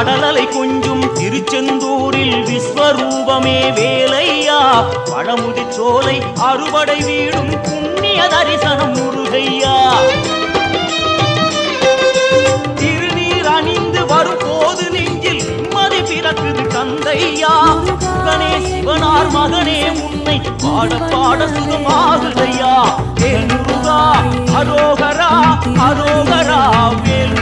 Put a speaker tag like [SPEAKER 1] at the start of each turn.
[SPEAKER 1] கடலலை கொஞ்சும் திருச்செந்தூரில் விஸ்வரூபமே வேலையா பழமுதி சோலை அறுபடை வீடும் புண்ணிய தரிசனம் முருகையா திருநீர் அணிந்து வரும் போது நெஞ்சில் நிம்மதி பிறக்குது கந்தையா முருகனே சிவனார் மகனே உன்னை பாட பாட சுகமாகுதையா வேல் முருகா அரோகரா அரோகரா வேல்